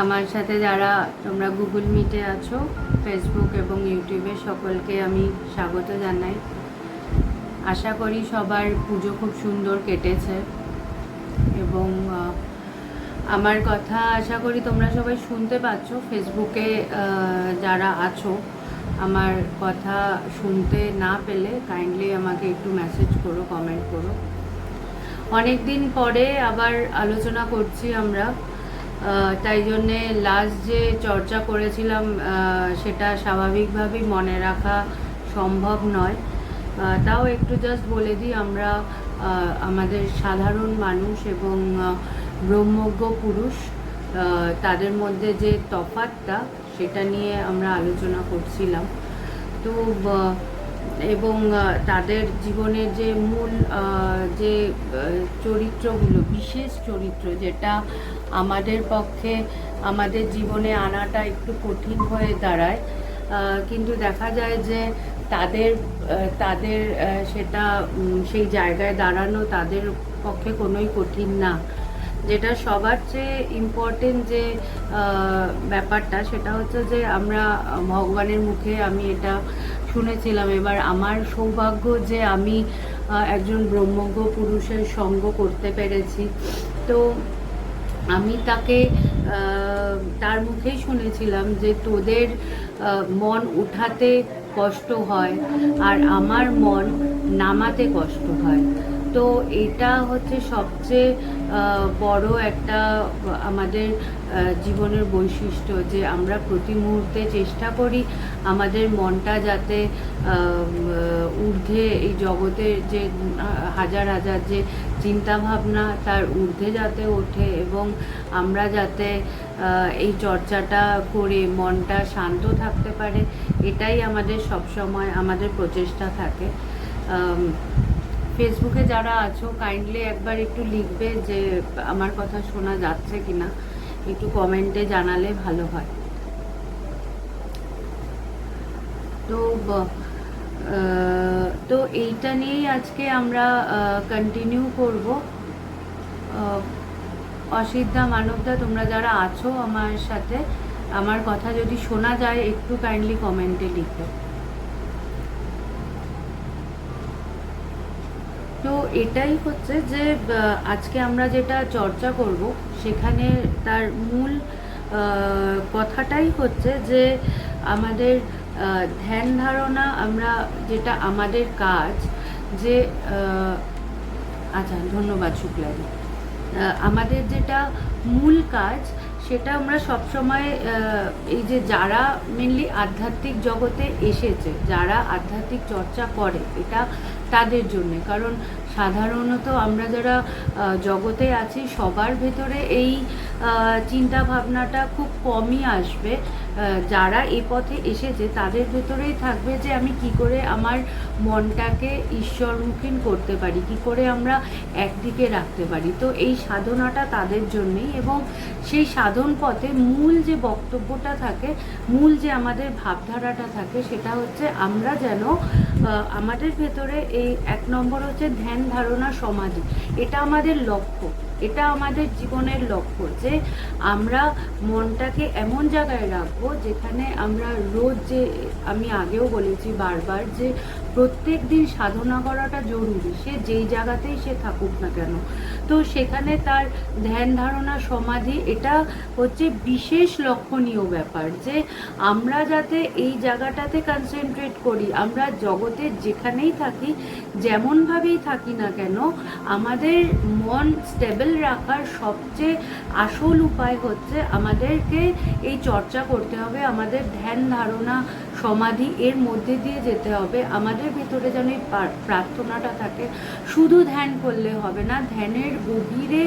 আমার সাথে যারা তোমরা গুগল মিটে আছো, ফেসবুক এবং ইউটিউবে, সকলকে আমি স্বাগত জানাই। আশা করি সবার পুজো খুব সুন্দর কেটেছে এবং আমার কথা আশা করি তোমরা সবাই শুনতে পাচ্ছ। ফেসবুকে যারা আছো, আমার কথা শুনতে না পেলে কাইন্ডলি আমাকে একটু মেসেজ করো, কমেন্ট করো। অনেক দিন পরে আবার আলোচনা করছি আমরা, তাই জন্যে লাস্ট যে চর্চা করেছিলাম সেটা স্বাভাবিকভাবেই মনে রাখা সম্ভব নয়। তাও একটু জাস্ট বলে দিই, আমরা আমাদের সাধারণ মানুষ এবং ব্রহ্মজ্ঞ পুরুষ, তাদের মধ্যে যে তফাৎটা সেটা নিয়ে আমরা আলোচনা করছিলাম। তো এবং তাদের জীবনের যে মূল যে চরিত্রগুলো, বিশেষ চরিত্র যেটা আমাদের পক্ষে আমাদের জীবনে আনাটা একটু কঠিন হয়ে দাঁড়ায়, কিন্তু দেখা যায় যে তাদের তাদের সেটা সেই জায়গায় দাঁড়ানো তাদের পক্ষে কোনোই কঠিন না। যেটা সবার চেয়ে ইম্পর্টেন্ট যে ব্যাপারটা, সেটা হচ্ছে যে আমরা ভগবানের মুখে আমি এটা শুনেছিলাম। এবার আমার সৌভাগ্য যে আমি একজন ব্রহ্মজ্ঞ পুরুষের সঙ্গ করতে পেরেছি। তো আমি তাকে তার মুখেই শুনেছিলাম যে তোদের মন উঠাতে কষ্ট হয় আর আমার মন নামাতে কষ্ট হয়। তো এটা হচ্ছে সবচেয়ে বড় একটা আমাদের জীবনের বৈশিষ্ট্য, যে আমরা প্রতি মুহূর্তে চেষ্টা করি আমাদের মনটা যাতে ঊর্ধ্বে, এই জগতের যে হাজার হাজার যে চিন্তাভাবনা তার ঊর্ধ্বে যাতে ওঠে এবং আমরা যাতে এই চর্চাটা করে মনটা শান্ত থাকতে পারে। এটাই আমাদের সবসময় আমাদের প্রচেষ্টা থাকে। ফেসবুকে যারা আছো, কাইন্ডলি একবার একটু লিখবে যে আমার কথা শোনা যাচ্ছে কিনা, একটু কমেন্টে জানালে ভালো হয়। তো তো এইটা নিয়েই আজকে আমরা কন্টিনিউ করব। অসিদ্ধা, মানবদা, তোমরা যারা আছো আমার সাথে, আমার কথা যদি শোনা যায় একটু কাইন্ডলি কমেন্টে লিখবে। তো এটাই হচ্ছে যে আজকে আমরা যেটা চর্চা করব সেখানে তার মূল কথাটাই হচ্ছে যে আমাদের ধ্যান ধারণা, আমরা যেটা আমাদের কাজ, যে আচ্ছা ধন্যবাদ শুক্লাদি, আমাদের যেটা মূল কাজ সেটা আমরা সবসময় এই যে যারা মেনলি আধ্যাত্মিক জগতে এসেছে, যারা আধ্যাত্মিক চর্চা করে, এটা তাদের জন্যে। কারণ সাধারণত আমরা যারা জগতে আছি সবার ভেতরে এই চিন্তা ভাবনাটা খুব কমই আসবে। যারা এই পথে এসেছে তাদের ভেতরেই থাকবে যে আমি কি করে আমার মনটাকে ঈশ্বরমুখী করতে পারি, কি করে আমরা একদিকে রাখতে পারি। তো এই সাধনাটা তাদের জন্যেই, এবং সেই সাধন পথে মূল যে বক্তব্যটা থাকে, মূল যে আমাদের ভাবধারাটা থাকে, সেটা হচ্ছে আমরা যেন আমাদের ভেতরে এই এক নম্বর হচ্ছে ধ্যান ধারণা সমাধি। এটা আমাদের লক্ষ্য, এটা আমাদের জীবনের লক্ষ্য, যে আমরা মনটাকে এমন জায়গায় রাখবো যেখানে আমরা রোজ, যে আমি আগেও বলেছি বারবার, যে প্রত্যেক দিন সাধনা করাটা জরুরি, সে যেই জায়গাতেই সে থাকুক না কেন। তো সেখানে তার ধ্যান ধারণা সমাধি, এটা হচ্ছে বিশেষ লক্ষণীয় ব্যাপার, যে আমরা যাতে এই জায়গাটাতে কনসেন্ট্রেট করি। আমরা জগতের যেখানেই থাকি, যেমনভাবেই থাকি না কেন, আমাদের মন স্টেবল রাখার সবচেয়ে আসল উপায় হচ্ছে আমাদেরকে এই চর্চা করতে হবে, আমাদের ধ্যান ধারণা সমাধি এর মধ্যে দিয়ে যেতে হবে। আমাদের ভিতরে যেন এই প্রার্থনাটা থাকে। শুধু ধ্যান করলে হবে না, ধ্যানের গভীরে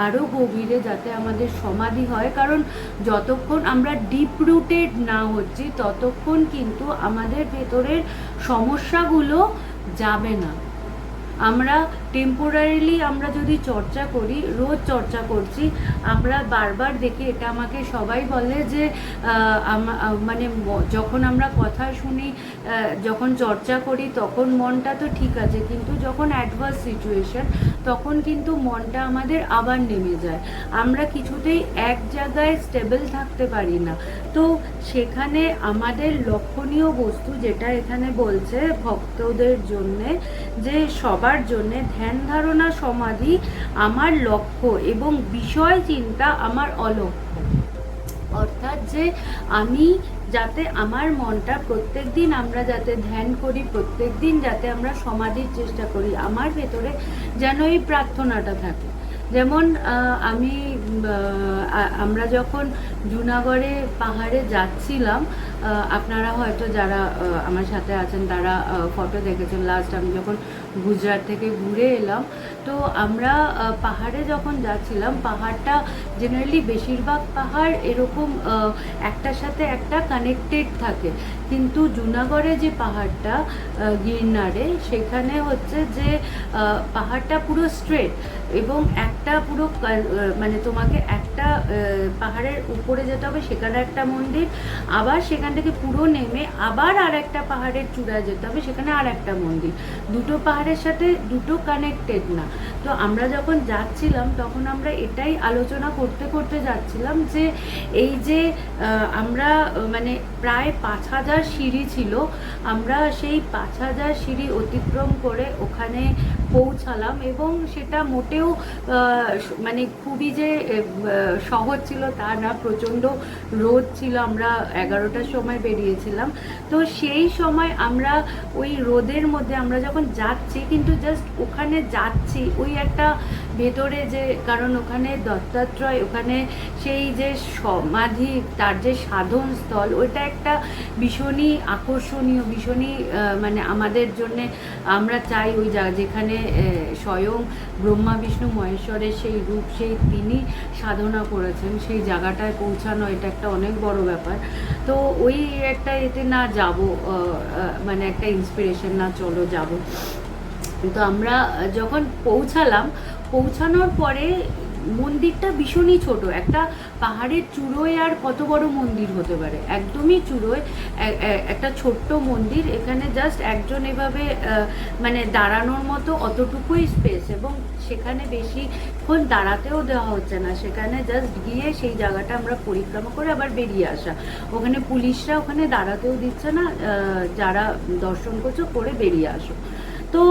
আরও গভীরে যাতে আমাদের সমাধি হয়। কারণ যতক্ষণ আমরা ডিপ রুটেড না হচ্ছি ততক্ষণ কিন্তু আমাদের ভেতরের সমস্যাগুলো যাবে না। আমরা টেম্পোরারিলি আমরা যদি চর্চা করি, রোজ চর্চা করছি, আমরা বারবার দেখি, এটা আমাকে সবাই বলে যে মানে যখন আমরা কথা শুনি, যখন চর্চা করি তখন মনটা তো ঠিক আছে, কিন্তু যখন অ্যাডভার্স সিচুয়েশন তখন কিন্তু মনটা আমাদের আবার নেমে যায়, আমরা কিছুতেই এক জায়গায় স্টেবল থাকতে পারি না। তো সেখানে আমাদের লক্ষণীয় বস্তু যেটা এখানে বলছে ভক্তদের জন্যে, যে সবার জন্যে ধ্যান ধারণা সমাধি আমার লক্ষ্য এবং বিষয় চিন্তা আমার অলক্ষ্য। অর্থাৎ যে আমি যাতে আমার মনটা প্রত্যেক দিন আমরা যাতে ধ্যান করি, প্রত্যেক দিন যাতে আমরা সমাধির চেষ্টা করি, আমার ভেতরে যেন এই প্রার্থনাটা থাকে। যেমন আমরা যখন জুনাগড়ে পাহাড়ে যাচ্ছিলাম, আপনারা হয়তো যারা আমার সাথে আছেন তারা ফটো দেখেছেন, লাস্ট আমি যখন গুজরাট থেকে ঘুরে এলাম, তো আমরা পাহাড়ে যখন যাচ্ছিলাম, পাহাড়টা জেনারেলি বেশিরভাগ পাহাড় এরকম একটার সাথে একটা কানেক্টেড থাকে, কিন্তু জুনাগড়ে যে পাহাড়টা গিরনারে, সেখানে হচ্ছে যে পাহাড়টা পুরো স্ট্রেট এবং একটা পুরো মানে তোমাকে একটা পাহাড়ের উপরে যেতে হবে, সেখানে একটা মন্দির, আবার সেখান থেকে পুরো নেমে আবার আর একটা পাহাড়ের চূড়ায় যেতে হবে, সেখানে আর একটা মন্দির, দুটো পাহাড়ের সাথে দুটো কানেক্টেড না। তো আমরা যখন যাচ্ছিলাম তখন আমরা এটাই আলোচনা করতে করতে যাচ্ছিলাম যে এই যে আমরা মানে প্রায় 5,000 সিঁড়ি ছিল, আমরা সেই 5,000 সিঁড়ি অতিক্রম করে ওখানে পৌঁছালাম, এবং সেটা মোটেও মানে খুবই যে সহজ ছিল তা না, প্রচণ্ড রোদ ছিল, আমরা 11টার সময় বেরিয়েছিলাম। তো সেই সময় আমরা ওই রোদের মধ্যে আমরা যখন যাচ্ছি, কিন্তু জাস্ট ওখানে যাচ্ছি, ওই একটা ভেতরে যে, কারণ ওখানে দত্তাত্রেয়, ওখানে সেই যে সমাধি, তার যে সাধন স্থল, ওইটা একটা ভীষণই আকর্ষণীয়, ভীষণই মানে আমাদের জন্যে, আমরা চাই ওই যেখানে স্বয়ং ব্রহ্মা বিষ্ণু মহেশ্বরের সেই রূপ, সেই তিনি সাধনা করেছেন, সেই জায়গাটায় পৌঁছানো, এটা একটা অনেক বড় ব্যাপার। তো ওই একটা এতে না যাব, মানে একটা ইন্সপিরেশন, না চলো যাব। তো আমরা যখন পৌঁছানোর পরে মন্দিরটা ভীষণই ছোট, একটা পাহাড়ের চূড়োয় আর কত বড় মন্দির হতে পারে, একদমই চূড়োয় একটা ছোট্ট মন্দির, এখানে জাস্ট একজন এভাবে মানে দাঁড়ানোর মতো অতটুকুই স্পেস, এবং সেখানে বেশিক্ষণ দাঁড়াতেও দেওয়া হচ্ছে না, সেখানে জাস্ট গিয়ে সেই জায়গাটা আমরা পরিক্রমা করে আবার বেরিয়ে আসা, ওখানে পুলিশরা ওখানে দাঁড়াতেও দিচ্ছে না, যারা দর্শন করছো করে বেরিয়ে আসো। তো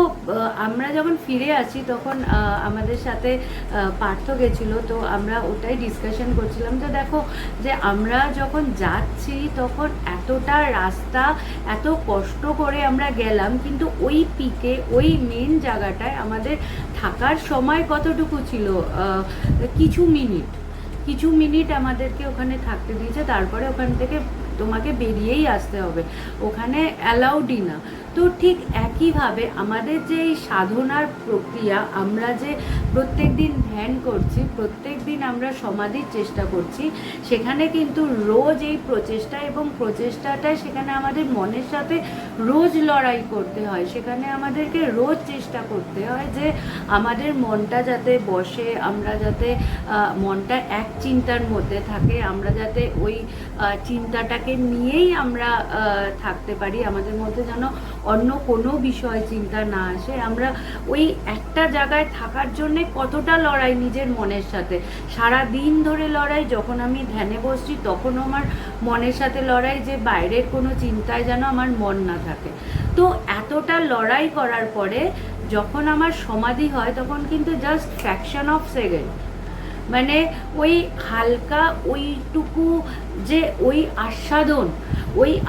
আমরা যখন ফিরে আসি তখন আমাদের সাথে পার্থ গেছিলো, তো আমরা ওটাই ডিসকাশন করছিলাম যে দেখো, যে আমরা যখন যাচ্ছি তখন এতটা রাস্তা এত কষ্ট করে আমরা গেলাম, কিন্তু ওই পিকে, ওই মেন জায়গাটায় আমাদের থাকার সময় কতটুকু ছিল, কিছু মিনিট আমাদেরকে ওখানে থাকতে দিয়েছে, তারপরে ওখান থেকে তোমাকে বেরিয়েই আসতে হবে, ওখানে অ্যালাউডই না। তো ঠিক একইভাবে আমাদের যে এই সাধনার প্রক্রিয়া, আমরা যে প্রত্যেক দিন ধ্যান করছি, প্রত্যেক দিন আমরা সমাধির চেষ্টা করছি, সেখানে কিন্তু রোজ এই প্রচেষ্টা, এবং প্রচেষ্টাটায় সেখানে আমাদের মনের সাথে রোজ লড়াই করতে হয়, সেখানে আমাদেরকে রোজ চেষ্টা করতে হয় যে আমাদের মনটা যাতে বসে, আমরা যাতে মনটা এক চিন্তার মধ্যে থাকে, আমরা যাতে ওই চিন্তাটাকে নিয়েই আমরা থাকতে পারি, আমাদের মধ্যে যেন অন্য কোনো বিষয় চিন্তা না আসে। আমরা ওই একটা জায়গায় থাকার জন্যে কতটা লড়াই নিজের মনের সাথে, সারা দিন ধরে লড়াই, যখন আমি ধ্যানে বসছি তখনও আমার মনের সাথে লড়াই, যে বাইরের কোনো চিন্তায় যেন আমার মন না থাকে। তো এতটা লড়াই করার পরে যখন আমার সমাধি হয়, তখন কিন্তু জাস্ট ফ্র্যাকশন অফ সেকেন্ড, মানে ওই হালকা ওইটুকু যে ওই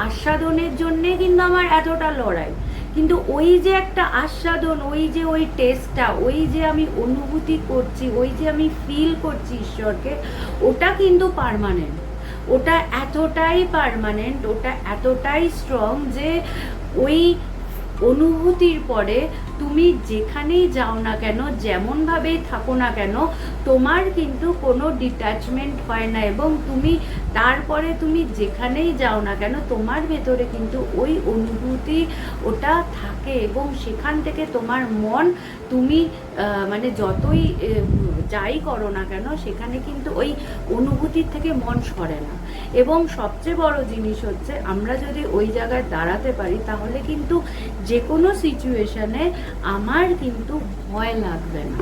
আস্বাদনের জন্যে কিন্তু আমার এতটা লড়াই, কিন্তু ওই যে একটা আস্বাদন, ওই যে ওই টেস্টটা, ওই যে আমি অনুভূতি করছি, ওই যে আমি ফিল করছি ঈশ্বরকে, ওটা কিন্তু পার্মানেন্ট, ওটা এতটাই পার্মানেন্ট, ওটা এতটাই স্ট্রং যে ওই অনুভূতির পরে তুমি যেখানেই যাও না কেন, যেমনভাবেই থাকো না কেন, তোমার কিন্তু কোনো ডিট্যাচমেন্ট হয় না, এবং তুমি তারপরে তুমি যেখানেই যাও না কেন তোমার ভেতরে কিন্তু ওই অনুভূতি ওটা থাকে, এবং সেখান থেকে তোমার মন, তুমি মানে যতই যাই করো না কেন সেখানে কিন্তু ওই অনুভূতির থেকে মন সরে না। এবং সবচেয়ে বড় জিনিস হচ্ছে, আমরা যদি ওই জায়গায় দাঁড়াতে পারি তাহলে কিন্তু যে কোনো সিচুয়েশনে আমার কিন্তু ভয় লাগবে না।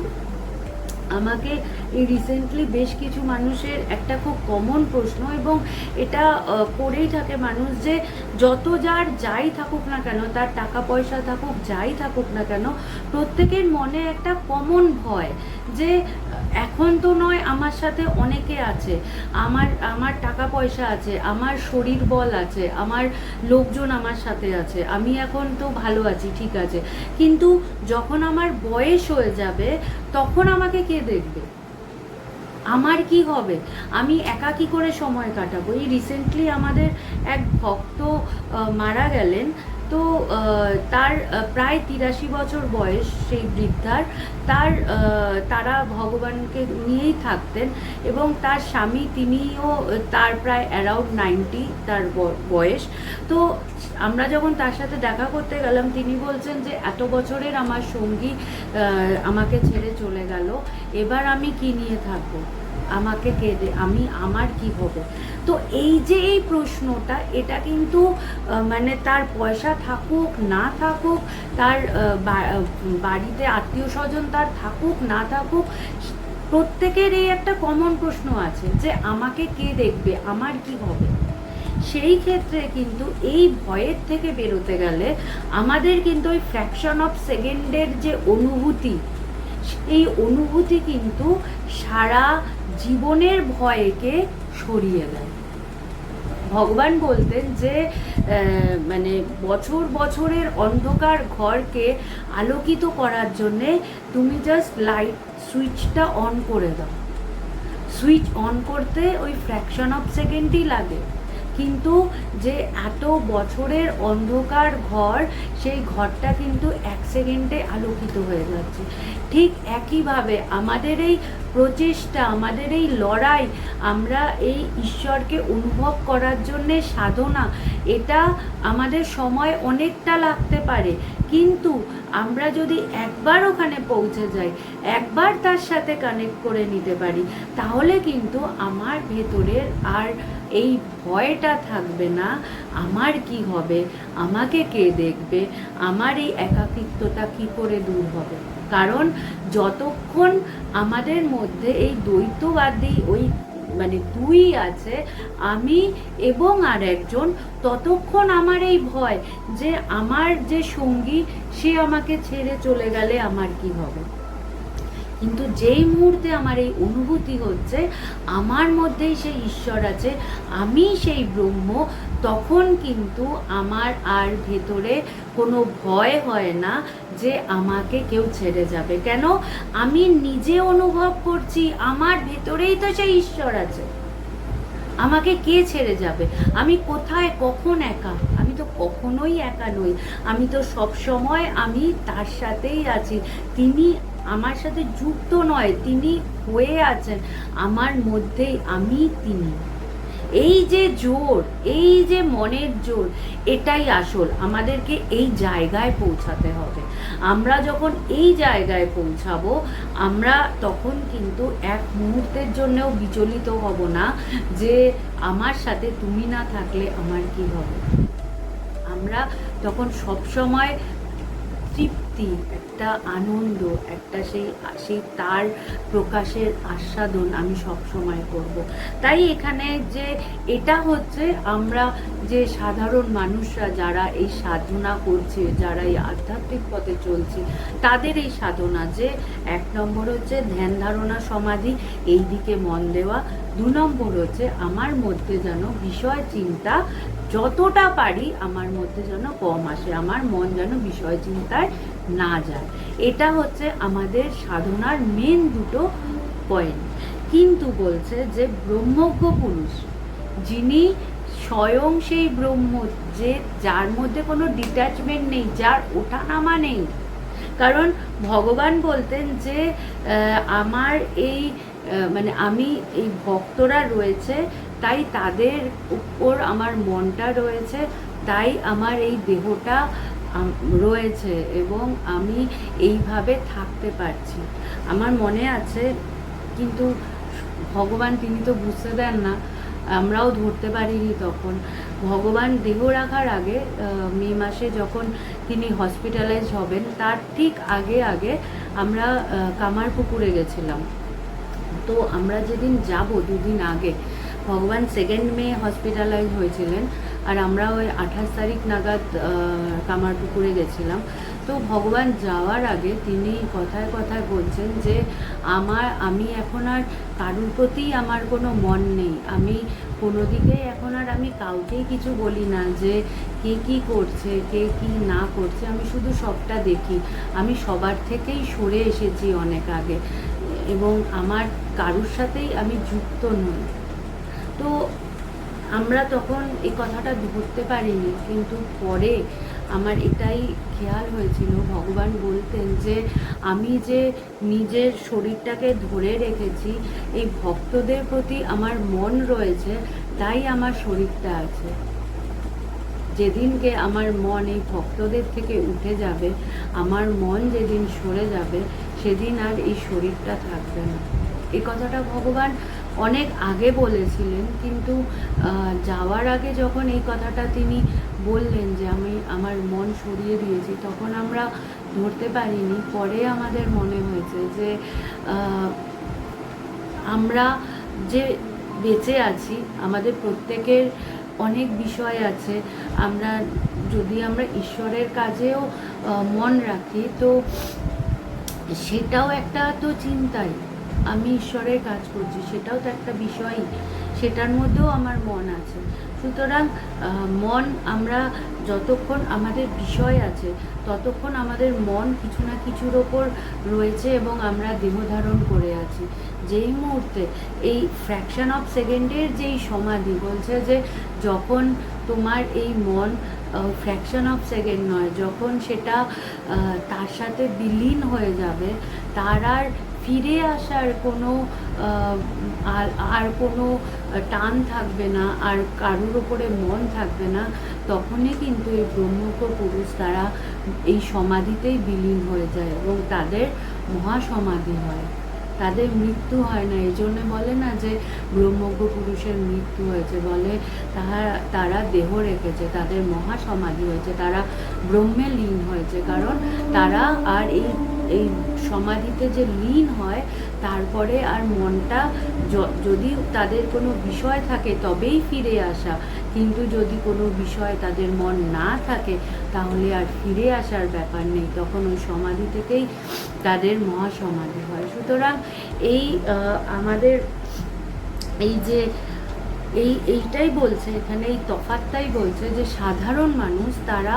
আমাকে এই রিসেন্টলি বেশ কিছু মানুষের একটা খুব কমন প্রশ্ন, এবং এটা করেই থাকে মানুষ, যে যত যার যাই থাকুক না কেন, তার টাকা পয়সা থাকুক, যাই থাকুক না কেন, প্রত্যেকের মনে একটা কমন ভয়, যে এখন তো নয়, আমার সাথে অনেকে আছে, আমার আমার টাকা পয়সা আছে, আমার শরীর বল আছে, আমার লোকজন আমার সাথে আছে, আমি এখন তো ভালো আছি, ঠিক আছে, কিন্তু যখন আমার বয়স হয়ে যাবে তখন আমাকে কে দেখবে, আমার কি হবে, আমি একা কি করে সময় কাটাবো। এই রিসেন্টলি আমাদের এক ভক্ত মারা গেলেন, তো তার প্রায় 83 বছর বয়স সেই বৃদ্ধার। তারা ভগবানকে নিয়েই থাকতেন, এবং তার স্বামী, তিনিও তার প্রায় অ্যারাউন্ড 90 তার বয়স। তো আমরা যখন তার সাথে দেখা করতে গেলাম, তিনি বলছেন যে এত বছরের আমার সঙ্গী আমাকে ছেড়ে চলে গেল, এবার আমি কি নিয়ে থাকবো, আমাকে কে দে, আমার কি হবে। তো এই যে এই প্রশ্নটা, এটা কিন্তু মানে তার পয়সা থাকুক না থাকুক, তার বাড়িতে আত্মীয় স্বজন তার থাকুক না থাকুক, প্রত্যেকের এই একটা কমন প্রশ্ন আছে, যে আমাকে কে দেখবে, আমার কি হবে। সেই ক্ষেত্রে কিন্তু এই ভয়ের থেকে বেরোতে গেলে আমাদের কিন্তু ওই ফ্র্যাকশন অফ সেকেন্ডের যে অনুভূতি, এই অনুভূতি কিন্তু সারা জীবনের ভয়কে সরিয়ে দেয়। ভগবান বলতেন যে মানে বছর বছরের অন্ধকার ঘরকে আলোকিত করার জন্যে তুমি জাস্ট লাইট সুইচটা অন করে দাও। সুইচ অন করতে ওই ফ্র্যাকশন অফ সেকেন্ডই লাগে, কিন্তু যে এত বছরের অন্ধকার ঘর, সেই ঘরটা কিন্তু 1 সেকেন্ডে আলোকিত হয়ে যাচ্ছে। ঠিক একইভাবে আমাদের এই প্রচেষ্টা, আমাদের এই লড়াই, আমরা এই ঈশ্বরকে অনুভব করার জন্যে সাধনা, এটা আমাদের সময় অনেকটা লাগতে পারে, কিন্তু আমরা যদি একবার ওখানে পৌঁছে যাই, একবার তার সাথে কানেক্ট করে নিতে পারি, তাহলে কিন্তু আমার ভেতরের আর এই ভয়টা থাকবে না, আমার কি হবে, আমাকে কে দেখবে, আমার এই একাকিত্বতা কি করে দূর হবে। কারণ যতক্ষণ আমাদের মধ্যে এই দ্বৈতবাদী ওই মানে দুই আছে, আমি এবং আর একজন, ততক্ষণ আমার এই ভয় যে আমার যে সঙ্গী সে আমাকে ছেড়ে চলে গেলে আমার কি হবে। কিন্তু যেই মুহূর্তে আমার এই অনুভূতি হচ্ছে আমার মধ্যেই সেই ঈশ্বর আছে, আমি সেই ব্রহ্ম, তখন কিন্তু আমার আর ভেতরে কোনো ভয় হয় না যে আমাকে কেউ ছেড়ে যাবে। কেন? আমি নিজে অনুভব করছি আমার ভেতরেই তো সেই ঈশ্বর আছে, আমাকে কে ছেড়ে যাবে। আমি কোথায় কখন একা, আমি তো কখনোই একা নই, আমি তো সব সময় আমি তার সাথেই আছি, তিনি আমার সাথে যুক্ত নয়, তিনি হয়ে আছেন আমার মধ্যেই, আমি তিনি। এই যে জোর, এই যে মনের জোর, এটাই আসল, আমাদেরকে এই জায়গায় পৌঁছাতে হবে। আমরা যখন এই জায়গায় পৌঁছাবো, আমরা তখন কিন্তু এক মুহূর্তের জন্যও বিচলিত হব না যে আমার সাথে তুমি না থাকলে আমার কি হবে। আমরা তখন সবসময় তৃপ্তি, একটা আনন্দ, একটা সেই তার প্রকাশের আস্বাদন আমি সব সময় করব। তাই এখানে যে এটা হচ্ছে, আমরা যে সাধারণ মানুষরা যারা এই সাধনা করছে, যারা এই আধ্যাত্মিক পথে চলছে, তাদের এই সাধনা যে 1 নম্বর হচ্ছে ধ্যান ধারণা সমাধি, এই দিকে মন দেওয়া। 2 নম্বর হচ্ছে আমার মধ্যে যেন বিষয় চিন্তা যতটা পারি আমার মধ্যে যেন কম আসে, আমার মন যেন বিষয় চিন্তায় না যায়। এটা হচ্ছে আমাদের সাধনার মেন 2টো পয়েন্ট। কিন্তু বলছে যে ব্রহ্মজ্ঞ পুরুষ, যিনি স্বয়ং সেই ব্রহ্ম, যে যার মধ্যে কোনো ডিট্যাচমেন্ট নেই, যার ওঠানামা নেই, কারণ ভগবান বলতেন যে আমার এই মানে আমি এই ভক্তরা রয়েছে তাই তাদের উপর আমার মনটা রয়েছে, তাই আমার এই দেহটা রয়েছে এবং আমি এইভাবে থাকতে পারছি। আমার মনে আছে, কিন্তু ভগবান তিনি তো বুঝতে দেন না, আমরাও ধরতে পারিনি তখন। ভগবান দেহ রাখার আগে মে মাসে যখন তিনি হসপিটালাইজ হবেন তার ঠিক আগে আগে আমরা কামারপুকুরে গেছিলাম। তো আমরা যেদিন যাব দুদিন আগে, ভগবান 2 মে হসপিটালাইজ হয়েছিলেন আর আমরা ওই 28 তারিখ নাগাদ কামারপুকুরে গেছিলাম। তো ভগবান যাওয়ার আগে তিনি কথায় কথায় বলছেন যে আমি এখন আর কারুর প্রতি আমার কোনো মন নেই, আমি কোনো দিকেই এখন আর আমি কাউকেই কিছু বলি না যে কে কী করছে কে কী না করছে, আমি শুধু সবটা দেখি। আমি সবার থেকেই সরে এসেছি অনেক আগে এবং আমার কারুর সাথেই আমি যুক্ত নই। তো আমরা তখন এই কথাটা ধরতে পারিনি, কিন্তু পরে আমার এটাই খেয়াল হয়েছিল, ভগবান বলতেন যে আমি যে নিজের শরীরটাকে ধরে রেখেছি, এই ভক্তদের প্রতি আমার মন রয়েছে তাই আমার শরীরটা আছে। যেদিনকে আমার মন এই ভক্তদের থেকে উঠে যাবে, আমার মন যেদিন সরে যাবে, সেদিন আর এই শরীরটা থাকবে না। এই কথাটা ভগবান অনেক আগে বলেছিলেন, কিন্তু যাওয়ার আগে যখন এই কথাটা তিনি বললেন যে আমি আমার মন সরিয়ে দিয়েছি, তখন আমরা ধরতে পারিনি। পরে আমাদের মনে হয়েছে যে আমরা যে বেঁচে আছি, আমাদের প্রত্যেকের অনেক বিষয় আছে। আমরা যদি আমরা ঈশ্বরের কাজেও মন রাখি, তো সেটাও একটা তো চিন্তাই, আমি ঈশ্বরের কাজ করছি সেটাও তো একটা বিষয়ই, সেটার মধ্যেও আমার মন আছে। সুতরাং মন, আমরা যতক্ষণ আমাদের বিষয় আছে ততক্ষণ আমাদের মন কিছু না কিছুর ওপর রয়েছে এবং আমরা দেহ ধারণ করে আছি। যেই মুহূর্তে এই ফ্র্যাকশন অফ সেকেন্ডের যেই সমাধি বলছে যে যখন তোমার এই মন ফ্র্যাকশন অফ সেকেন্ড নয়, যখন সেটা তার সাথে বিলীন হয়ে যাবে, তার আর ফিরে আসার কোনো আর কোনো টান থাকবে না, আর কারুর ওপরে মন থাকবে না, তখনই কিন্তু এই ব্রহ্মজ্ঞ পুরুষ তারা এই সমাধিতেই বিলীন হয়ে যায় এবং তাদের মহাসমাধি হয়, তাদের মৃত্যু হয় না। এই জন্যে বলে না যে ব্রহ্মজ্ঞ পুরুষের মৃত্যু হয়েছে, বলে তারা দেহ রেখেছে, তাদের মহাসমাধি হয়েছে, তারা ব্রহ্মে লীন হয়েছে। কারণ তারা আর এই সমাধিতে যে লীন হয়, তারপরে আর মনটা যদি তাদের কোনো বিষয় থাকে তবেই ফিরে আসা, কিন্তু যদি কোনো বিষয় তাদের মন না থাকে তাহলে আর ফিরে আসার ব্যাপার নেই, তখন ওই সমাধি থেকেই তাদের মহাসমাধি হয়। সুতরাং এই আমাদের এই যে এইটাই বলছে এখানে, এই তফাৎটাই বলছে যে সাধারণ মানুষ তারা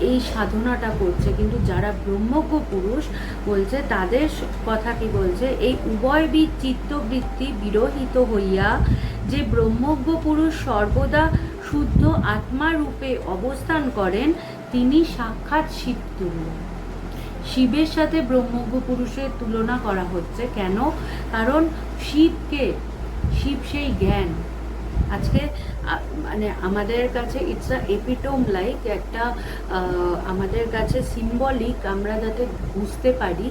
এই সাধনাটা করছে, কিন্তু যারা ব্রহ্মজ্ঞ পুরুষ বলছে তাদের কথা কি বলছে, এই উভয়বিদ চিত্তবৃত্তি বিরহিত হইয়া যে ব্রহ্মজ্ঞ পুরুষ সর্বদা শুদ্ধ আত্মারূপে অবস্থান করেন, তিনি সাক্ষাৎ শিবতুল্য। শিবের সাথে ব্রহ্মজ্ঞ পুরুষের তুলনা করা হচ্ছে কেন? কারণ শিব সেই জ্ঞান। আজকে মানে আমাদের কাছে ইটস আ এপিটোম, লাইক একটা আমাদের কাছে সিম্বলিক, আমরা যাতে বুঝতে পারি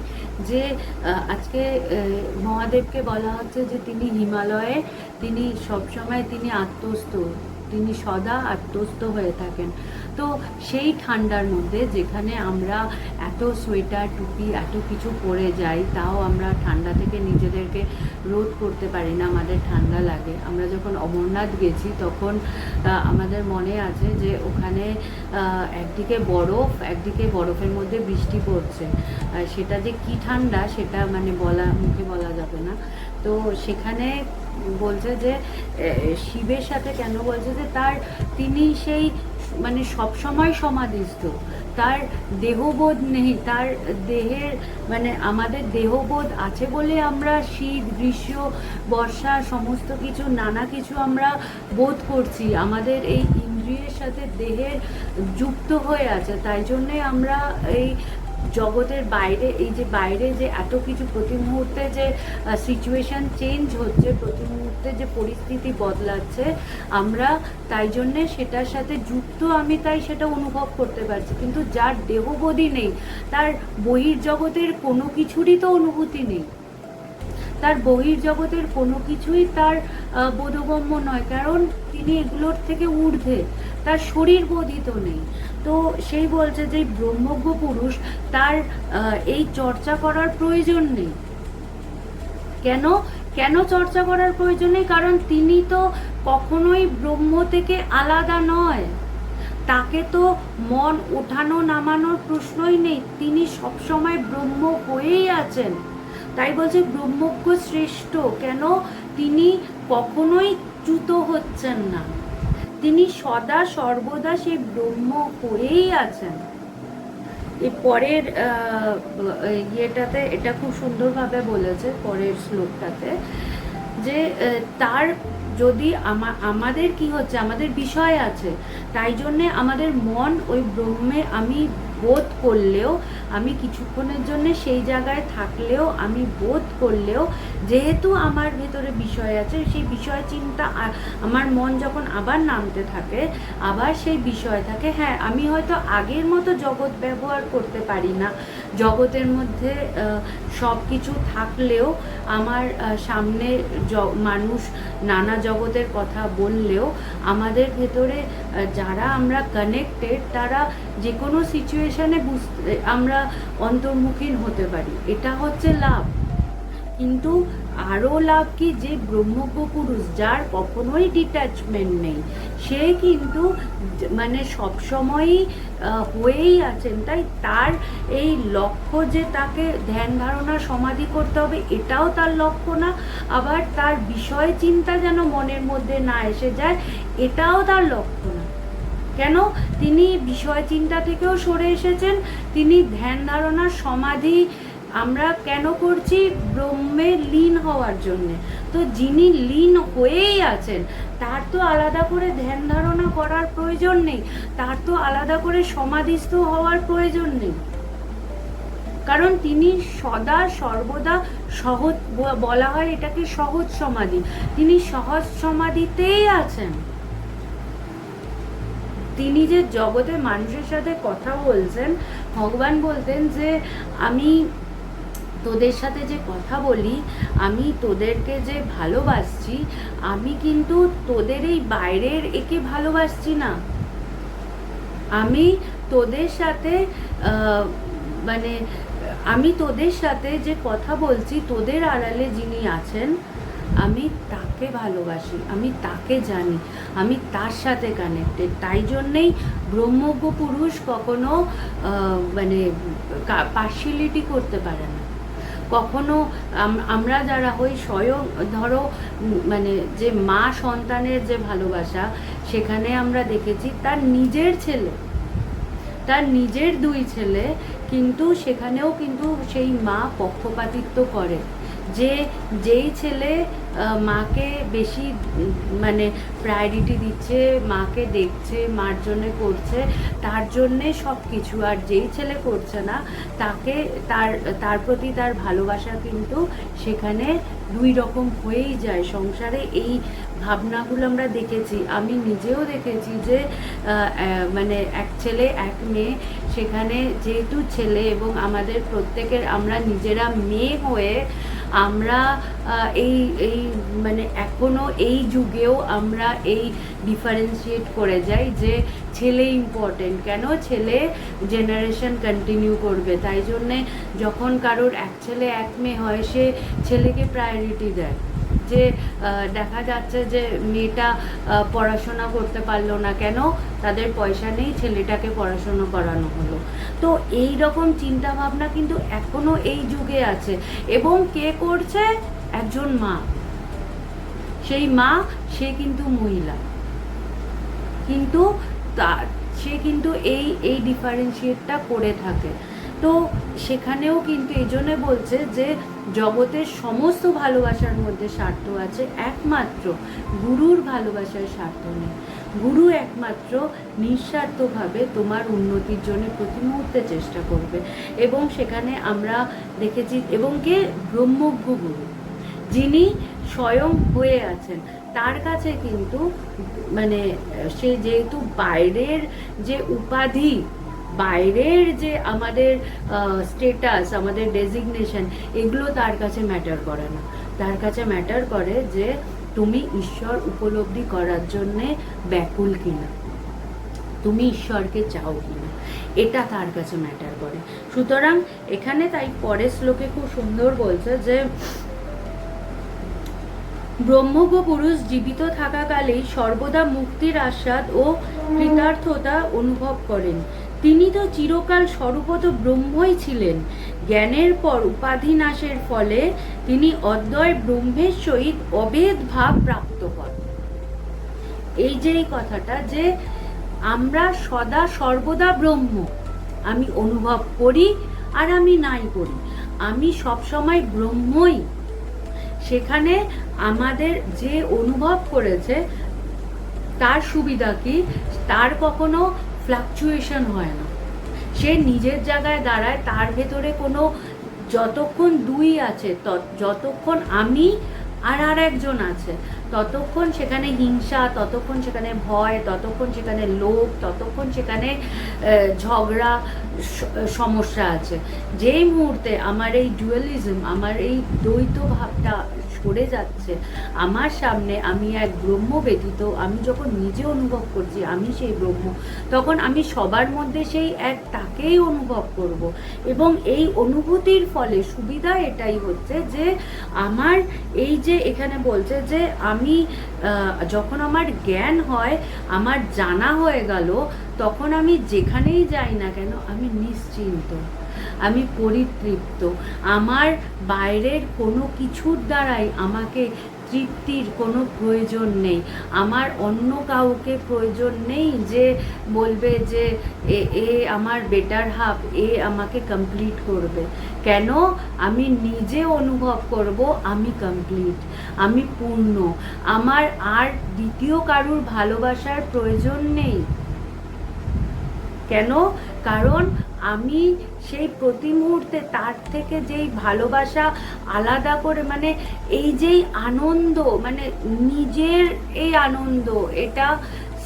যে আজকে মহাদেবকে বলা হচ্ছে যে তিনি হিমালয়ে, তিনি সবসময় তিনি আত্মস্থ, তিনি সদা আত্মস্থ হয়ে থাকেন। তো সেই ঠান্ডার মধ্যে যেখানে আমরা এত সোয়েটার টুপি এত কিছু পরে যাই, তাও আমরা ঠান্ডা থেকে নিজেদেরকে রোধ করতে পারি না, আমাদের ঠান্ডা লাগে। আমরা যখন অমরনাথ গেছি তখন আমাদের মনে আছে যে ওখানে একদিকে বরফ, একদিকে বরফের মধ্যে বৃষ্টি পড়ছে, সেটা যে কি ঠান্ডা সেটা মানে মুখে বলা যাবে না। তো সেখানে বলছে যে শিবের সাথে কেন বলছে যে তিনি সেই মানে সবসময় সমাধিস্থ, তার দেহবোধ নেই, তার দেহের মানে আমাদের দেহবোধ আছে বলে আমরা শীত গ্রীষ্ম বর্ষা সমস্ত কিছু নানা কিছু আমরা বোধ করছি, আমাদের এই ইন্দ্রিয়ের সাথে দেহের যুক্ত হয়ে আছে, তাই জন্যে আমরা এই জগতের বাইরে, এই যে বাইরে যে এত কিছু প্রতি মুহূর্তে যে সিচুয়েশন চেঞ্জ হচ্ছে, প্রতি মুহূর্তে যে পরিস্থিতি বদলাচ্ছে, আমরা তাই জন্যে সেটার সাথে যুক্ত, আমি তাই সেটা অনুভব করতে পারছি। কিন্তু যার দেহবোধই নেই, তার বহির্জগতের কোনো কিছুরই তো অনুভূতি নেই, তার বহির্জগতের কোনো কিছুই তার বোধগম্য নয়, কারণ তিনি এগুলোর থেকে ঊর্ধ্বে, তার শরীর বোধিত নেই। তো সেই বলছে যে ব্রহ্মজ্ঞ পুরুষ, তার এই চর্চা করার প্রয়োজন নেই। কেন কেন চর্চা করার প্রয়োজন নেই? কারণ তিনি তো কখনোই ব্রহ্ম থেকে আলাদা নয়, তাকে তো মন ওঠানো নামানোর প্রশ্নই নেই, তিনি সবসময় ব্রহ্ম হয়েই আছেন। তাই বলছে ব্রহ্মজ্ঞ শ্রেষ্ঠ। কেন? তিনি কখনোই চ্যুত হচ্ছেন না, তিনি সদা সর্বদা সেই ব্রহ্ম হয়েই আছেন। এই পরের ইয়েটাতে এটা খুব সুন্দরভাবে বলেছে, পরের শ্লোকটাতে, যে তার যদি আমাদের কি হচ্ছে, আমাদের বিষয় আছে, তাই জন্যে আমাদের মন ওই ব্রহ্মে আমি বোধ করলেও, আমি কিছুক্ষণের জন্য সেই জায়গায় থাকলেও, আমি বোধ করলেও, যেহেতু আমার ভেতরে বিষয় আছে, সেই বিষয় চিন্তা আমার মন যখন আবার নামতে থাকে, আবার সেই বিষয় থাকে। হ্যাঁ, আমি হয়তো আগের মতো জগৎ ব্যবহার করতে পারি না, জগতের মধ্যে সব কিছু থাকলেও, আমার সামনে মানুষ নানা জগতের কথা বললেও, আমাদের ভেতরে যারা আমরা কানেক্টেড, তারা যে কোনো সিচুয়েশনে আমরা অন্তর্মুখীন হতে পারি। এটা হচ্ছে লাভ। কিন্তু আরও লাভ কি, যে ব্রহ্মজ্ঞ পুরুষ, যার কখনোই ডিট্যাচমেন্ট নেই, সে কিন্তু মানে সবসময়ই হয়েই আছেন। তাই তার এই লক্ষ্য যে তাকে ধ্যান ধারণা সমাধি করতে হবে, এটাও তার লক্ষ্য না। আবার তার বিষয় চিন্তা যেন মনের মধ্যে না এসে যায়, এটাও তার লক্ষ্য না। কেন? তিনি বিষয় চিন্তা থেকেও সরে এসেছেন, তিনি ধ্যান ধারণা সমাধি আমরা কেন করছি? ব্রহ্মে লীন হওয়ার জন্যে। তো যিনি লীন হয়েই আছেন, তার তো আলাদা করে ধ্যান ধারণা করার প্রয়োজন নেই, তার তো আলাদা করে সমাধিস্থ হওয়ার প্রয়োজন নেই, কারণ তিনি সদা সর্বদা সহজ, বলা হয় এটাকে সহজ সমাধি, তিনি সহজ সমাধিতেই আছেন। তিনি যে জগতে মানুষের সাথে কথা বলছেন, ভগবান বলতেন যে আমি তোদের সাথে যে কথা বলি, আমি তোদেরকে যে ভালোবাসছি, আমি কিন্তু তোদের এই বাইরের একে ভালোবাসছি না, আমি তোদের সাথে মানে আমি তোদের সাথে যে কথা বলছি, তোদের আড়ালে যিনি আছেন, আমি তাকে ভালোবাসি, আমি তাকে জানি, আমি তার সাথে কানেক্টেড। তাই জন্যেই ব্রহ্মজ্ঞ পুরুষ কখনো মানে পার্সিয়ালিটি করতে পারে না। কখনো আমরা যারা হই, স্বয়ং ধরো মানে যে মা সন্তানের যে ভালোবাসা, সেখানে আমরা দেখেছি তার নিজের ছেলে, তার নিজের দুই ছেলে, কিন্তু সেখানেও কিন্তু সেই মা পক্ষপাতিত্ব করে, যে যেই ছেলে মাকে বেশি মানে প্রায়োরিটি দিচ্ছে, মাকে দেখছে, মার জন্যে করছে, তার জন্যে সব কিছু, আর যেই ছেলে করছে না, তাকে তার প্রতি তার ভালোবাসা কিন্তু সেখানে দুই রকম হয়েই যায়। সংসারে এই ভাবনাগুলো আমরা দেখেছি, আমি নিজেও দেখেছি যে মানে এক ছেলে এক মেয়ে, সেখানে যেহেতু ছেলে এবং আমাদের প্রত্যেকের, আমরা নিজেরা মেয়ে হয়ে আমরা এই এই মানে এখনো এই যুগেও আমরা এই ডিফারেন্সিয়েট করে যাই যে ছেলে ইম্পর্টেন্ট। কেন? ছেলে জেনারেশন কন্টিনিউ করবে, তাই জন্যে যখন কারোর এক ছেলে এক মেয়ে হয়, সে ছেলেকে প্রায়োরিটি দেয়। যে দেখা যাচ্ছে যে মেয়েটা পড়াশোনা করতে পারলো না, কেন? তাদের পয়সা নেই, ছেলেটাকে পড়াশোনা করানো হলো। তো এই রকম চিন্তা ভাবনা কিন্তু এখনো এই যুগে আছে, এবং কে করছে? একজন মা। সেই মা, সে কিন্তু মহিলা, কিন্তু সে কিন্তু এই ডিফারেন্সিয়েটটা করে থাকে। তো সেখানেও কিন্তু এই জন্যে বলছে যে জগতের সমস্ত ভালোবাসার মধ্যে স্বার্থ আছে, একমাত্র গুরুর ভালোবাসার স্বার্থ নেই। গুরু একমাত্র নিঃস্বার্থভাবে তোমার উন্নতির জন্য প্রতি মুহূর্তে চেষ্টা করবে। এবং সেখানে আমরা দেখেছি, এবং কে ব্রহ্মজ্ঞ গুরু, যিনি স্বয়ং হয়ে আছেন, তার কাছে কিন্তু মানে সে যেহেতু বাইরের যে উপাধি, বাইরের যে আমাদের স্টেটাস, আমাদের ডেজিগনেশন, এগুলো তার কাছে ম্যাটার করে না। তার কাছে ম্যাটার করে যে তুমি ঈশ্বর উপলব্ধি করার জন্যে ব্যাকুল কিনা, তুমি ঈশ্বরকে চাও কিনা, এটা তার কাছে ম্যাটার করে। সুতরাং এখানে তাই পরের শ্লোকে খুব সুন্দর বলছে যে ব্রহ্মজ্ঞ পুরুষ জীবিত থাকাকালেই সর্বদা মুক্তির আস্বাদ ও কৃতার্থতা অনুভব করেন। তিনি তো চিরকাল স্বরূপত ব্রহ্মই ছিলেন। জ্ঞানের পর উপাধি নাশের ফলে তিনি অদ্বয় ব্রহ্মের সহিত অভেদ ভাব প্রাপ্ত হন। এই যে এই কথাটা, যে আমরা সদা সর্বদা ব্রহ্ম, আমি অনুভব করি আর আমি নাই করি, আমি সবসময় ব্রহ্মই। সেখানে আমাদের যে অনুভব করেছে তার সুবিধা কি, তার কখনো ফ্লাকচুয়েশন হয় না, সে নিজের জায়গায় দাঁড়ায়, তার ভেতরে কোনো, যতক্ষণ দুই আছে, যতক্ষণ আমি আর একজন আছে, ততক্ষণ সেখানে হিংসা, ততক্ষণ সেখানে ভয়, ততক্ষণ সেখানে লোভ, ততক্ষণ সেখানে ঝগড়া, সমস্যা আছে। যেই মুহূর্তে আমার এই ডুয়ালিজম, আমার এই দ্বৈত ভাবটা সরে যাচ্ছে, আমার সামনে আমি এক ব্রহ্ম ব্যতীত, আমি যখন নিজে অনুভব করছি আমি সেই ব্রহ্ম, তখন আমি সবার মধ্যে সেই এক তাকেই অনুভব করব। এবং এই অনুভূতির ফলে সুবিধা এটাই হচ্ছে যে আমার এই যে এখানে বলছে যে আমি যখন আমার জ্ঞান হয়, আমার জানা হয়ে গেল, তখন আমি যেখানেই যাই না কেন আমি নিশ্চিন্ত, আমি পরিতৃপ্ত। আমার বাইরের কোনো কিছুর দ্বারাই আমাকে তৃপ্তির কোনো প্রয়োজন নেই। আমার অন্য কাউকে প্রয়োজন নেই যে বলবে যে এ আমার বেটার হাফ, এ আমাকে কমপ্লিট করবে। কেন? আমি নিজে অনুভব করব আমি কমপ্লিট, আমি পূর্ণ, আমার আর দ্বিতীয় কারুর ভালোবাসার প্রয়োজন নেই। কেন? কারণ আমি সেই প্রতি মুহূর্তে তার থেকে যেই ভালোবাসা আলাদা করে, মানে এই যেই আনন্দ, মানে নিজের এই আনন্দ, এটা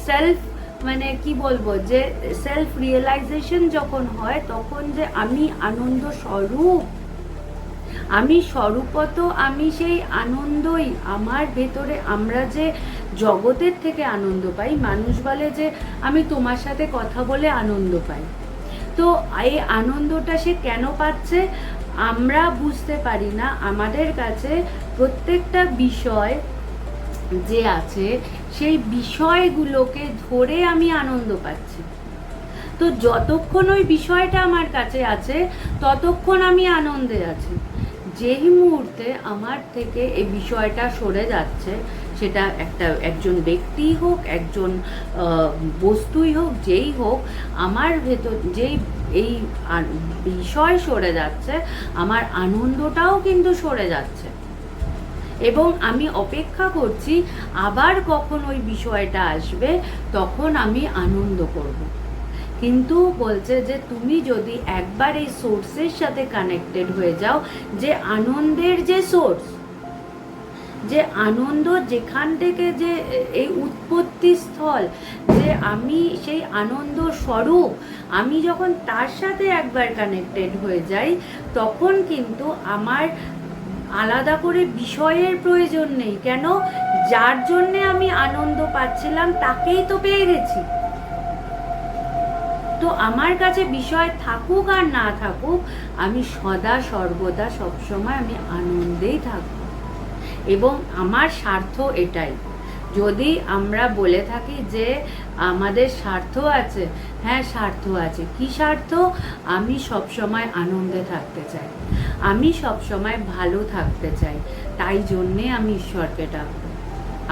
সেলফ, মানে কি বলবো, যে সেলফ রিয়েলাইজেশন যখন হয়, তখন যে আমি আনন্দ স্বরূপ, আমি স্বরূপত, আমি সেই আনন্দই আমার ভেতরে। আমরা যে জগতের থেকে আনন্দ পাই, মানুষ বলে যে আমি তোমার সাথে কথা বলে আনন্দ পাই, তো এই আনন্দটা সে কেন পাচ্ছে আমরা বুঝতে পারি না। আমাদের কাছে প্রত্যেকটা বিষয় যে আছে, সেই বিষয়গুলোকে ধরে আমি আনন্দ পাচ্ছি। তো যতক্ষণ ওই বিষয়টা আমার কাছে আছে, ততক্ষণ আমি আনন্দে আছি। যেই মুহূর্তে আমার থেকে এই বিষয়টা সরে যাচ্ছে, সেটা একজন ব্যক্তিই হোক, একজন বস্তুই হোক, যেই হোক, আমার ভেতর যেই এই বিষয় সরে যাচ্ছে, আমার আনন্দটাও কিন্তু সরে যাচ্ছে। এবং আমি অপেক্ষা করছি আবার কখন ওই বিষয়টা আসবে, তখন আমি আনন্দ করব। কিন্তু বলছে যে তুমি যদি একবার এই সোর্সের সাথে কানেক্টেড হয়ে যাও, যে আনন্দের যে সোর্স, যে আনন্দ যেখান থেকে, যে এই উৎপত্তি স্থল, যে আমি সেই আনন্দ স্বরূপ, আমি যখন তার সাথে একবার কানেক্টেড হয়ে যাই, তখন কিন্তু আমার আলাদা করে বিষয়ের প্রয়োজন নেই। কেন? যার জন্যে আমি আনন্দ পাচ্ছিলাম তাকেই তো পেয়ে গেছি। তো আমার কাছে বিষয় থাকুক আর না থাকুক, আমি সদা সর্বদা সবসময় আমি আনন্দেই থাকব। এবং আমার স্বার্থ এটাই। যদি আমরা বলে থাকি যে আমাদের স্বার্থ আছে, হ্যাঁ স্বার্থ আছে। কি স্বার্থ? আমি সবসময় আনন্দে থাকতে চাই, আমি সবসময় ভালো থাকতে চাই, তাই জন্যে আমি ঈশ্বরকে ডাকবো।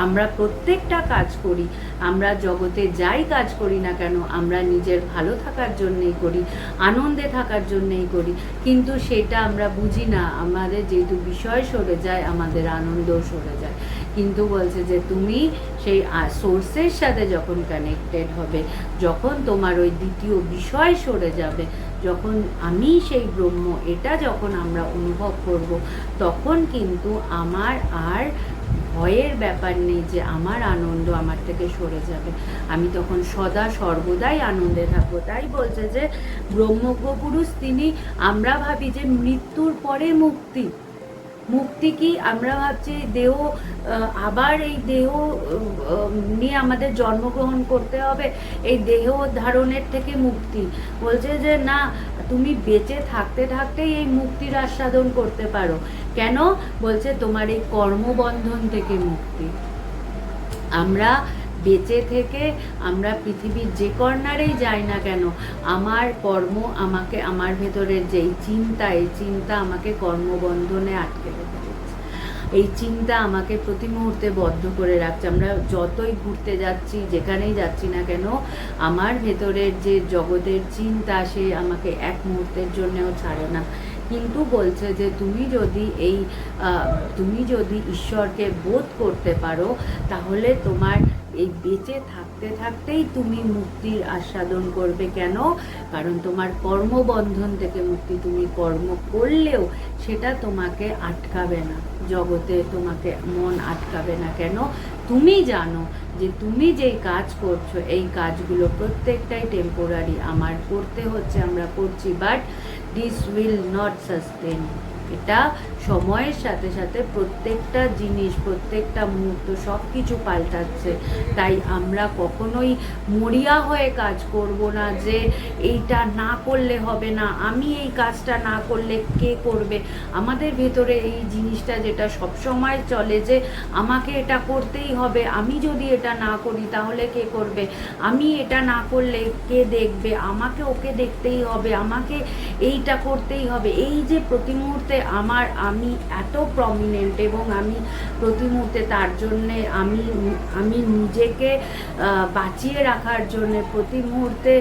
আমরা প্রত্যেকটা কাজ করি, আমরা জগতে যাই কাজ করি না কেন আমরা নিজের ভালো থাকার জন্যেই করি, আনন্দে থাকার জন্যেই করি, কিন্তু সেটা আমরা বুঝি না। আমাদের যেহেতু বিষয় সরে যায় আমাদের আনন্দও সরে যায়। কিন্তু বলছে যে তুমি সেই সোর্সের সাথে যখন কানেক্টেড হবে, যখন তোমার ওই দ্বিতীয় বিষয় সরে যাবে, যখন আমি সেই ব্রহ্ম এটা যখন আমরা অনুভব করব, তখন কিন্তু আমার আর ভয়ের ব্যাপার নেই যে আমার আনন্দ আমার থেকে সরে যাবে। আমি তখন সদা সর্বদাই আনন্দে থাকবো। তাই বলছে যে ব্রহ্মজ্ঞ পুরুষ তিনি, আমরা ভাবি যে মৃত্যুর পরে মুক্তি, মুক্তি কি আমরা ভাবছি দেহ, আবার এই দেহ নিয়ে আমাদের জন্মগ্রহণ করতে হবে, এই দেহ ধারণের থেকে মুক্তি। বলছে যে না, তুমি বেঁচে থাকতে থাকতেই এই মুক্তির আস্বাদন করতে পারো। কেন? বলছে তোমার এই কর্মবন্ধন থেকে মুক্তি। আমরা বেঁচে থেকে আমরা পৃথিবীর যে কর্নারেই যাই না কেন, আমার কর্ম আমাকে, আমার ভেতরের যেই চিন্তা, এই চিন্তা আমাকে কর্মবন্ধনে আটকে রেখে দিচ্ছে। এই চিন্তা আমাকে প্রতি মুহূর্তে বদ্ধ করে রাখছে। আমরা যতই ঘুরতে যাচ্ছি, যেখানেই যাচ্ছি না কেন, আমার ভেতরের যে জগতের চিন্তা সে আমাকে এক মুহূর্তের জন্যেও ছাড়ে না। কিন্তু বলছে যে তুমি যদি ঈশ্বরকে বোধ করতে পারো, তাহলে তোমার এই বেঁচে থাকতে থাকতেই তুমি মুক্তির আস্বাদন করবে। কেন? কারণ তোমার কর্মবন্ধন থেকে মুক্তি। তুমি কর্ম করলেও সেটা তোমাকে আটকাবে না, জগতে তোমাকে মন আটকাবে না। কেন? তুমি জানো যে তুমি যেই কাজ করছো, এই কাজগুলো প্রত্যেকটাই টেম্পোরারি। আমার করতে হচ্ছে, আমরা করছি, but this will not sustain. এটা সময়ের সাথে সাথে প্রত্যেকটা জিনিস, প্রত্যেকটা মুহূর্ত সব কিছু পাল্টাচ্ছে। তাই আমরা কখনোই মরিয়া হয়ে কাজ করব না যে এইটা না করলে হবে না, আমি এই কাজটা না করলে কে করবে। আমাদের ভেতরে এই জিনিসটা যেটা সবসময় চলে যে আমাকে এটা করতেই হবে, আমি যদি এটা না করি তাহলে কে করবে, আমি এটা না করলে কে দেখবে, আমাকে ওকে দেখতেই হবে, আমাকে এইটা করতেই হবে। এই যে প্রতি মুহূর্তে আমি এত প্রমিনেন্ট, এবং আমি প্রতি মুহূর্তে তার জন্যে আমি নিজেকে বাঁচিয়ে রাখার জন্যে প্রতি মুহূর্তে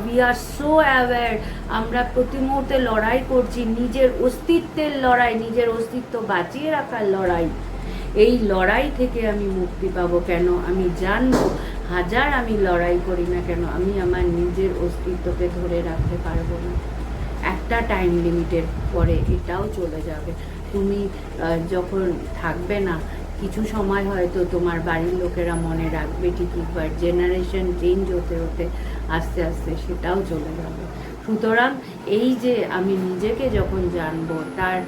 উই আর সো অ্যাওয়্যার। আমরা প্রতি মুহূর্তে লড়াই করছি, নিজের অস্তিত্বের লড়াই, নিজের অস্তিত্ব বাঁচিয়ে রাখার লড়াই। এই লড়াই থেকে আমি মুক্তি পাবো। কেন? আমি জানবো হাজার আমি লড়াই করি না কেন, আমি আমার নিজের অস্তিত্বকে ধরে রাখতে পারবো না। একটা টাইম লিমিটের পরে এটাও চলে যাবে। তুমি যখন থাকবে না, কিছু সময় হয়তো তোমার বাড়ির লোকেরা মনে রাখবে ঠিকই, বাট জেনারেশন চেঞ্জ হতে হতে আস্তে আস্তে সেটাও চলে যাবে। সুতরাং এই যে আমি নিজেকে যখন জানবো, তার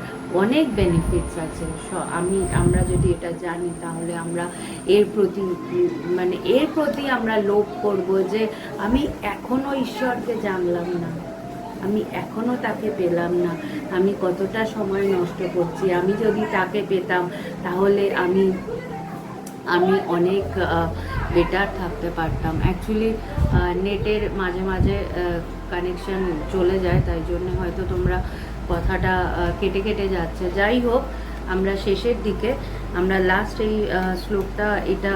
অনেক বেনিফিটস আছে। আমরা যদি এটা জানি, তাহলে আমরা এর প্রতি আমরা লোভ করব যে আমি এখনো ঈশ্বরকে জানলাম না, আমি এখনো তাকে পেলাম না, আমি কতটা সময় নষ্ট করছি। আমি যদি তাকে পেতাম তাহলে আমি অনেক বেটার থাকতে পারতাম। অ্যাকচুয়ালি নেটের মাঝে মাঝে কানেকশন চলে যায়, তাই জন্য হয়তো তোমরা কথাটা কেটে কেটে যাচ্ছে। যাই হোক, আমরা শেষের দিকে, আমরা লাস্ট এই শ্লোকটা, এটা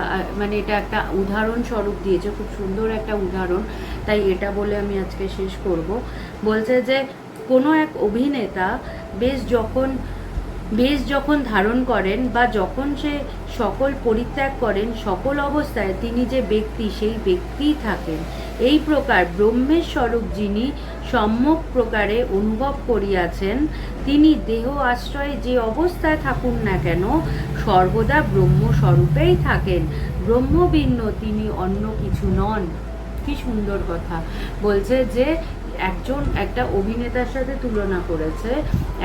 এটা একটা উদাহরণস্বরূপ দিয়েছে, খুব সুন্দর একটা উদাহরণ, তাই এটা বলে আমি আজকে শেষ করব। বলছে যে কোনো এক অভিনেতা বেশ যখন ধারণ করেন, বা যখন সে সকল পরিত্যাগ করেন, সকল অবস্থায় তিনি যে ব্যক্তি, সেই ব্যক্তিই থাকেন। এই প্রকার ব্রহ্মের স্বরূপ যিনি সম্যক প্রকারে অনুভব করিয়াছেন, তিনি দেহ আশ্রয়ে যে অবস্থায় থাকুন না কেন, সর্বদা ব্রহ্মস্বরূপেই থাকেন। ব্রহ্মভিন্ন তিনি অন্য কিছু নন। কি সুন্দর কথা। বলছে যে একটা অভিনেতার সাথে তুলনা করেছে।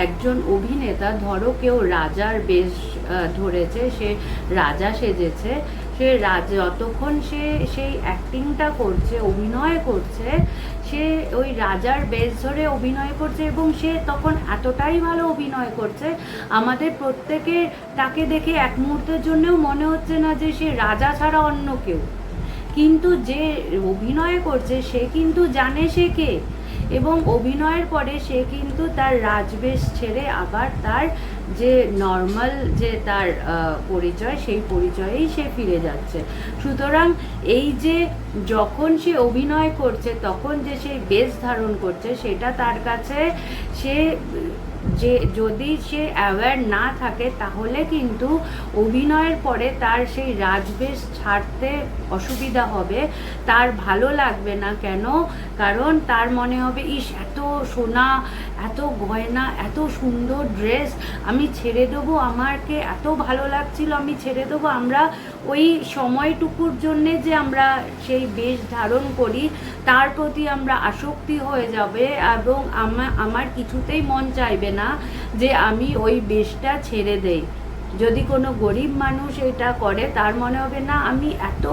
একজন অভিনেতা, ধরো কেউ রাজার বেশ ধরেছে, সে রাজা সেজেছে, যতক্ষণ সে সেই অ্যাক্টিংটা করছে, অভিনয় করছে, সে ওই রাজার বেশ ধরে অভিনয় করছে, এবং সে তখন এতটাই ভালো অভিনয় করছে, আমাদের প্রত্যেকের তাকে দেখে এক মুহূর্তের জন্যও মনে হচ্ছে না যে সে রাজা ছাড়া অন্য কেউ। কিন্তু যে অভিনয় করছে সে কিন্তু জানে সে কে, এবং অভিনয়ের পরে সে কিন্তু তার রাজবেশ ছেড়ে আবার তার যে নর্মাল যে তার পরিচয়, সেই পরিচয়েই সে ফিরে যাচ্ছে। সুতরাং এই যে যখন সে অভিনয় করছে তখন যে সেই বেশ ধারণ করছে, সেটা তার কাছে সে যে যদি সে অ্যাওয়্যার না থাকে তাহলে কিন্তু অভিনয়ের পরে তার সেই রাজবেশ ছাড়তে অসুবিধা হবে, তার ভালো লাগবে না। কেন? কারণ তার মনে হবে, ইস এত সোনা, এত গয়না, এত সুন্দর ড্রেস আমি ছেড়ে দেবো, আমাকে এত ভালো লাগছিল আমি ছেড়ে দেবো। আমরা ওই সময়টুকুর জন্যে যে আমরা সেই বেশ ধারণ করি তার প্রতি আমরা আসক্তি হয়ে যাবে, এবং আমার কিছুতেই মন চাইবে না যে আমি ওই বেশটা ছেড়ে দেই। যদি কোনো গরিব মানুষ এটা করে, তার মনে হবে না আমি এত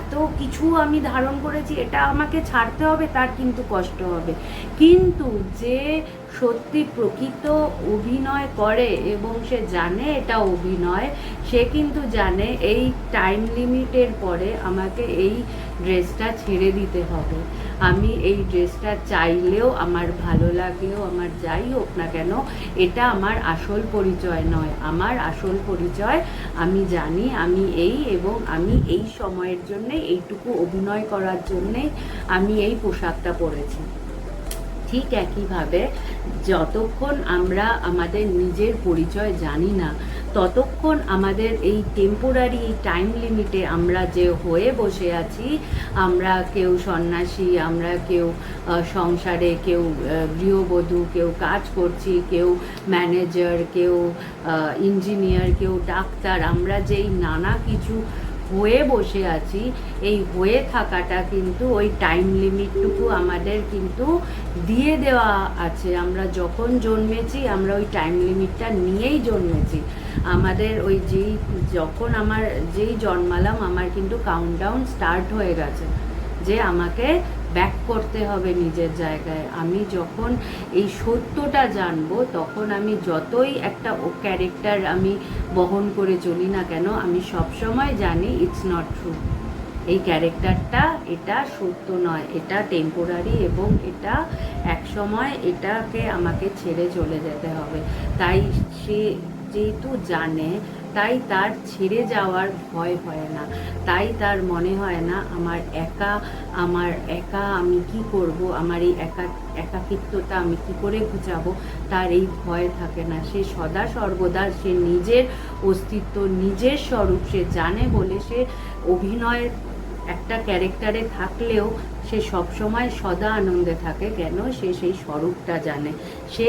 এত কিছু আমি ধারণ করেছি, এটা আমাকে ছাড়তে হবে, তার কিন্তু কষ্ট হবে। কিন্তু যে সত্যি প্রকৃত অভিনয় করে এবং সে জানে এটা অভিনয়, সে কিন্তু জানে এই টাইম লিমিটের পরে আমাকে এই ড্রেসটা ছেড়ে দিতে হবে। আমি এই ড্রেসটা চাইলেও, আমার ভালো লাগলেও, আমার যাই হোক না কেন, এটা আমার আসল পরিচয় নয়। আমার আসল পরিচয় আমি জানি আমি এই, এবং আমি এই সময়ের জন্যে, এইটুকু অভিনয় করার জন্যে আমি এই পোশাকটা পরেছি। ঠিক একইভাবে যতক্ষণ আমরা আমাদের নিজের পরিচয় জানি না, ততক্ষণ আমাদের এই টেম্পোরারি এই টাইম লিমিটে আমরা যে হয়ে বসে আছি, আমরা কেউ সন্ন্যাসী, আমরা কেউ সংসারে, কেউ গৃহবধূ, কেউ কাজ করছি, কেউ ম্যানেজার, কেউ ইঞ্জিনিয়ার, কেউ ডাক্তার, আমরা যেই নানা কিছু হয়ে বসে আছি, এই হয়ে থাকাটা কিন্তু ওই টাইম লিমিটটুকু আমাদের কিন্তু দিয়ে দেওয়া আছে। আমরা যখন জন্মেছি আমরা ওই টাইম লিমিটটা নিয়েই জন্মেছি। আমাদের ওই যখন যেই জন্মালাম, আমার কিন্তু কাউন্টডাউন স্টার্ট হয়ে গেছে যে আমাকে ব্যাক করতে হবে নিজের জায়গায়। আমি যখন এই সত্যটা জানবো, তখন আমি যতই একটা ক্যারেক্টার আমি বহন করে চলি না কেন, আমি সবসময় জানি ইটস নট ট্রু। এই ক্যারেক্টারটা, এটা সত্য নয়, এটা টেম্পোরারি, এবং এটা এক সময় এটাকে আমাকে ছেড়ে চলে যেতে হবে। তাই সে যেহেতু জানে, তাই তার ছেড়ে যাওয়ার ভয় হয় না। তাই তার মনে হয় না আমার একা আমি কি করব, আমার এই একাকিত্বতা আমি কি করে ঘুচাবো, তার এই ভয় থাকে না। সে সদা সর্বদা সে নিজের অস্তিত্ব, নিজের স্বরূপ সে জানে বলে সে অভিনয়ের একটা ক্যারেক্টারে থাকলেও সে সবসময় সদা আনন্দে থাকে। কেন? সে সেই স্বরূপটা জানে। সে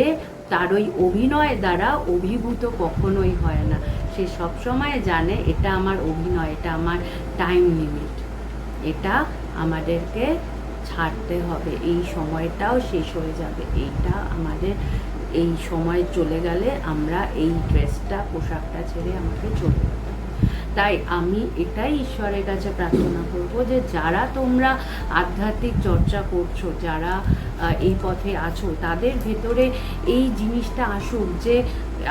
তার ওই অভিনয় দ্বারা অভিভূত কখনোই হয় না। সে সবসময় জানে এটা আমার অভিনয়, এটা আমার টাইম লিমিট, এটা আমাদেরকে ছাড়তে হবে, এই সময়টাও শেষ হয়ে যাবে, এইটা আমাদের এই সময় চলে গেলে আমরা এই ড্রেসটা, পোশাকটা ছেড়ে আমাকে চলে যেতে হবে। তাই আমি এটাই ঈশ্বরের কাছে প্রার্থনা করব যে যারা তোমরা আধ্যাত্মিক চর্চা করছো, যারা এই পথে আছো, তাদের ভেতরে এই জিনিসটা আসুক যে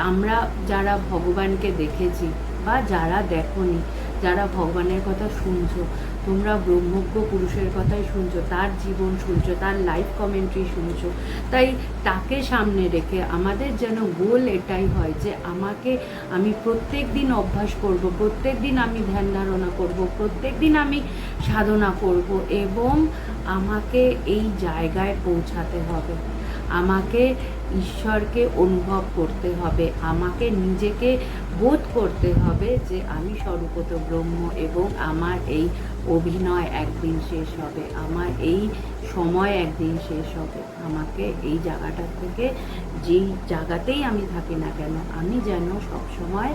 আমরা যারা ভগবানকে দেখেছি, বা যারা দেখোনি, যারা ভগবানের কথা শুনছো, তোমরা ব্রহ্মজ্ঞ পুরুষের কথাই শুনছো, তার জীবন শুনছো, তার লাইফ কমেন্ট্রি শুনছো। তাই তাকে সামনে রেখে আমাদের যেন গোল এটাই হয় যে আমি প্রত্যেক দিন অভ্যাস করব, প্রত্যেক দিন আমি ধ্যান ধারণা করব, প্রত্যেক দিন আমি সাধনা করব, এবং আমাকে এই জায়গায় পৌঁছাতে হবে। আমাকে ঈশ্বরকে অনুভব করতে হবে, আমাকে নিজেকে বোধ করতে হবে যে আমি স্বরূপত ব্রহ্ম, এবং আমার এই অভিনয় একদিন শেষ হবে, আমার এই সময় একদিন শেষ হবে। আমাকে এই জায়গাটা থেকে, যেই জায়গাতেই আমি থাকি না কেন, আমি যেন সবসময়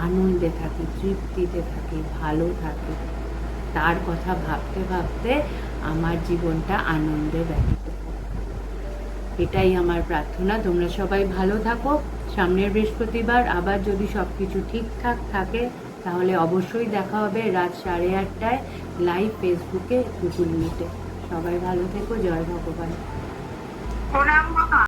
আনন্দে থাকি, তৃপ্তিতে থাকি, ভালো থাকি। তার কথা ভাবতে ভাবতে আমার জীবনটা আনন্দে ব্যতীত হোক। এটাই আমার প্রার্থনা। তোমরা সবাই ভালো থাকো। সামনের বৃহস্পতিবার আবার যদি সব কিছু ঠিকঠাক থাকে, তাহলে অবশ্যই দেখা হবে রাত 8:30টায় লাইভ ফেসবুকে, গুগল মিটে। সবাই ভালো থেকো। জয় ভগবান।